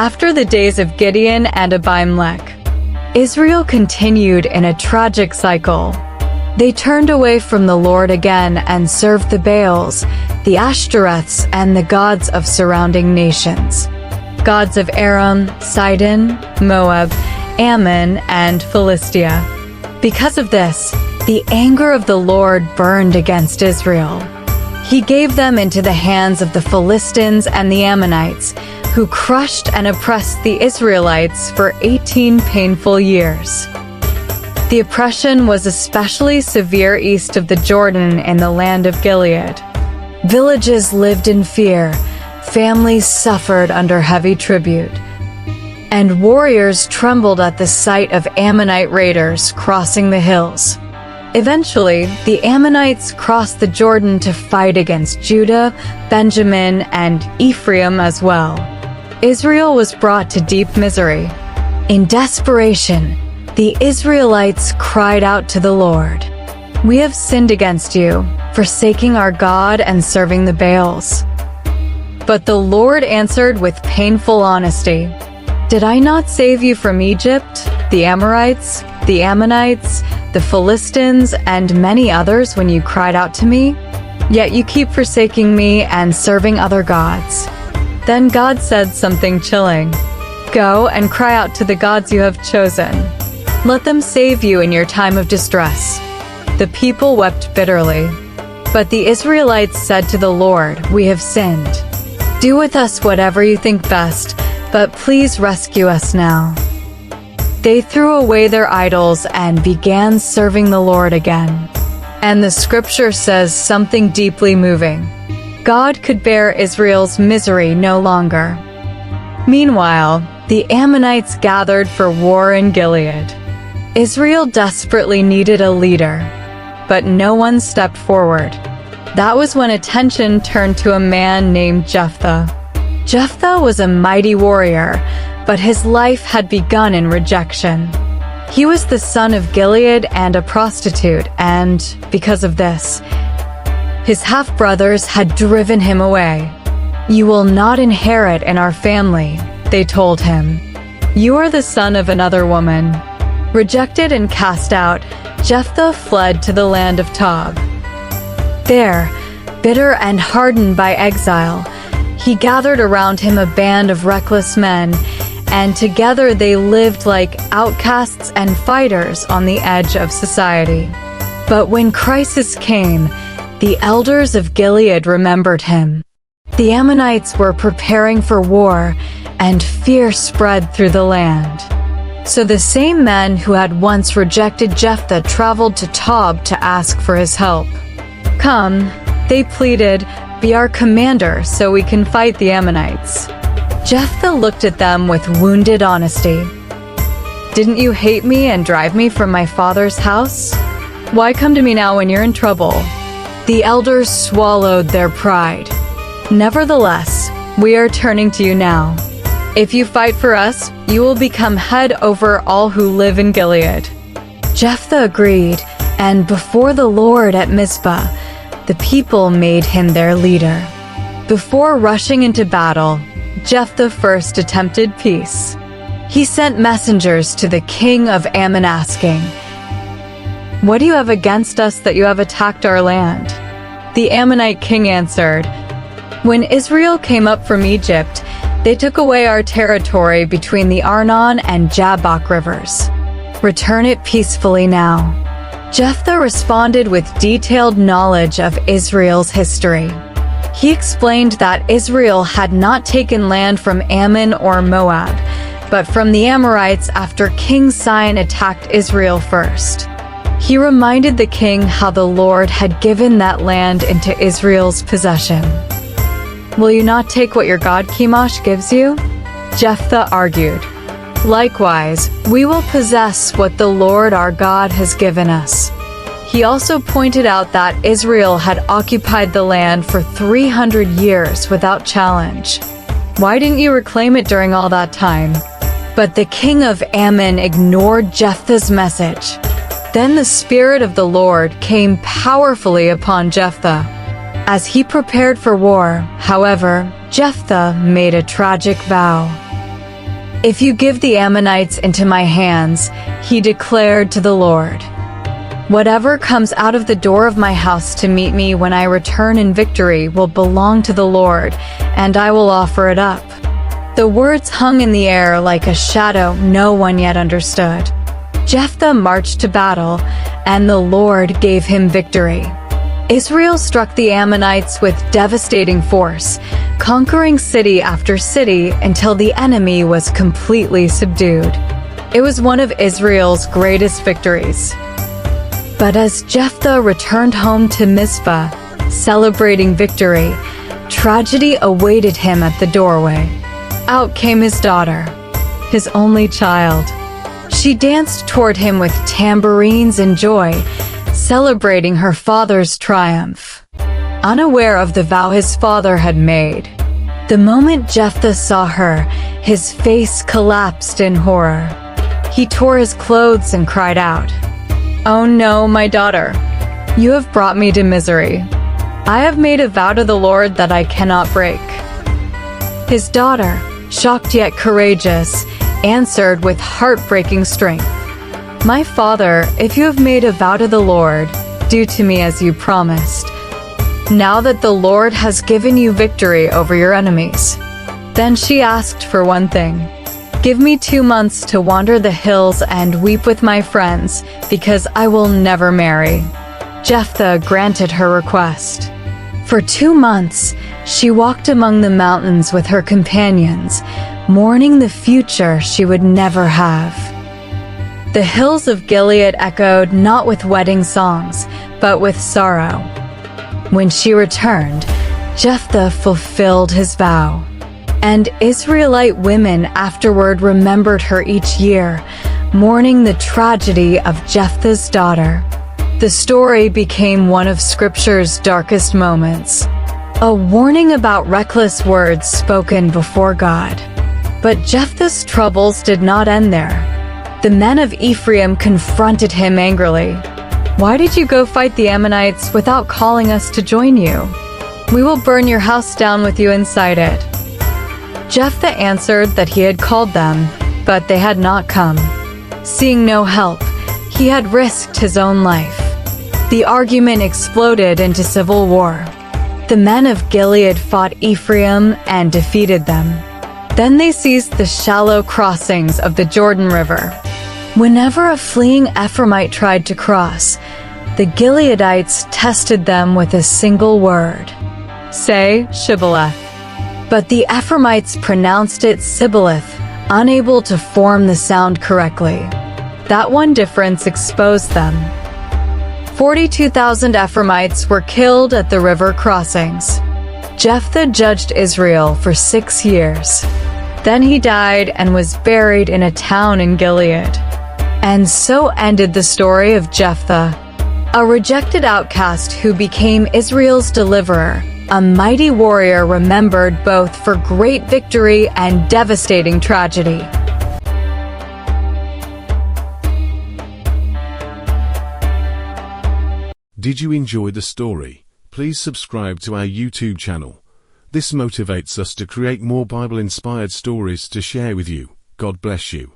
After the days of Gideon and Abimelech, Israel continued in a tragic cycle. They turned away from the Lord again and served the Baals, the Ashtoreths, and the gods of surrounding nations, gods of Aram, Sidon, Moab, Ammon, and Philistia. Because of this, the anger of the Lord burned against Israel. He gave them into the hands of the Philistines and the Ammonites, who crushed and oppressed the Israelites for 18 painful years. The oppression was especially severe east of the Jordan in the land of Gilead. Villages lived in fear, families suffered under heavy tribute, and warriors trembled at the sight of Ammonite raiders crossing the hills. Eventually, the Ammonites crossed the Jordan to fight against Judah, Benjamin, and Ephraim as well. Israel was brought to deep misery. In desperation, the Israelites cried out to the Lord, "We have sinned against you, forsaking our God and serving the Baals." But the Lord answered with painful honesty, "Did I not save you from Egypt, the Amorites, the Ammonites, the Philistines, and many others when you cried out to me? Yet you keep forsaking me and serving other gods." Then God said something chilling. "Go and cry out to the gods you have chosen. Let them save you in your time of distress." The people wept bitterly. But the Israelites said to the Lord, "We have sinned. Do with us whatever you think best, but please rescue us now." They threw away their idols and began serving the Lord again. And the scripture says something deeply moving. God could bear Israel's misery no longer. Meanwhile, the Ammonites gathered for war in Gilead. Israel desperately needed a leader, but no one stepped forward. That was when attention turned to a man named Jephthah. Jephthah was a mighty warrior, but his life had begun in rejection. He was the son of Gilead and a prostitute, and because of this, his half-brothers had driven him away. "You will not inherit in our family," they told him. "You are the son of another woman." Rejected and cast out, Jephthah fled to the land of Tob. There, bitter and hardened by exile, he gathered around him a band of reckless men, and together they lived like outcasts and fighters on the edge of society. But when crisis came, the elders of Gilead remembered him. The Ammonites were preparing for war, and fear spread through the land. So the same men who had once rejected Jephthah traveled to Tob to ask for his help. "Come," they pleaded, "be our commander so we can fight the Ammonites." Jephthah looked at them with wounded honesty. "Didn't you hate me and drive me from my father's house? Why come to me now when you're in trouble?" The elders swallowed their pride. "Nevertheless, we are turning to you now. If you fight for us, you will become head over all who live in Gilead." Jephthah agreed, and before the Lord at Mizpah, the people made him their leader. Before rushing into battle, Jephthah first attempted peace. He sent messengers to the king of Ammon asking, "What do you have against us that you have attacked our land?" The Ammonite king answered, "When Israel came up from Egypt, they took away our territory between the Arnon and Jabbok rivers. Return it peacefully now." Jephthah responded with detailed knowledge of Israel's history. He explained that Israel had not taken land from Ammon or Moab, but from the Amorites after King Sihon attacked Israel first. He reminded the king how the Lord had given that land into Israel's possession. "Will you not take what your god Chemosh gives you?" Jephthah argued. "Likewise, we will possess what the Lord our God has given us." He also pointed out that Israel had occupied the land for 300 years without challenge. "Why didn't you reclaim it during all that time?" But the king of Ammon ignored Jephthah's message. Then the Spirit of the Lord came powerfully upon Jephthah. As he prepared for war, however, Jephthah made a tragic vow. "If you give the Ammonites into my hands," he declared to the Lord, "whatever comes out of the door of my house to meet me when I return in victory will belong to the Lord, and I will offer it up." The words hung in the air like a shadow no one yet understood. Jephthah marched to battle, and the Lord gave him victory. Israel struck the Ammonites with devastating force, conquering city after city until the enemy was completely subdued. It was one of Israel's greatest victories. But as Jephthah returned home to Mizpah, celebrating victory, tragedy awaited him at the doorway. Out came his daughter, his only child. She danced toward him with tambourines and joy, celebrating her father's triumph, unaware of the vow his father had made. The moment Jephthah saw her, his face collapsed in horror. He tore his clothes and cried out, "Oh no, my daughter, you have brought me to misery. I have made a vow to the Lord that I cannot break." His daughter, shocked yet courageous, answered with heartbreaking strength, "My father, if you have made a vow to the Lord, do to me as you promised. Now that the Lord has given you victory over your enemies." Then she asked for one thing. "Give me 2 months to wander the hills and weep with my friends, because I will never marry." Jephthah granted her request. For 2 months, she walked among the mountains with her companions, mourning the future she would never have. The hills of Gilead echoed not with wedding songs, but with sorrow. When she returned, Jephthah fulfilled his vow. And Israelite women afterward remembered her each year, mourning the tragedy of Jephthah's daughter. The story became one of Scripture's darkest moments, a warning about reckless words spoken before God. But Jephthah's troubles did not end there. The men of Ephraim confronted him angrily. "Why did you go fight the Ammonites without calling us to join you? We will burn your house down with you inside it." Jephthah answered that he had called them, but they had not come. Seeing no help, he had risked his own life. The argument exploded into civil war. The men of Gilead fought Ephraim and defeated them. Then they seized the shallow crossings of the Jordan River. Whenever a fleeing Ephraimite tried to cross, the Gileadites tested them with a single word. "Say, Shibboleth." But the Ephraimites pronounced it Sibboleth, unable to form the sound correctly. That one difference exposed them. 42,000 Ephraimites were killed at the river crossings. Jephthah judged Israel for 6 years. Then he died and was buried in a town in Gilead. And so ended the story of Jephthah, a rejected outcast who became Israel's deliverer, a mighty warrior remembered both for great victory and devastating tragedy. Did you enjoy the story? Please subscribe to our YouTube channel. This motivates us to create more Bible-inspired stories to share with you. God bless you.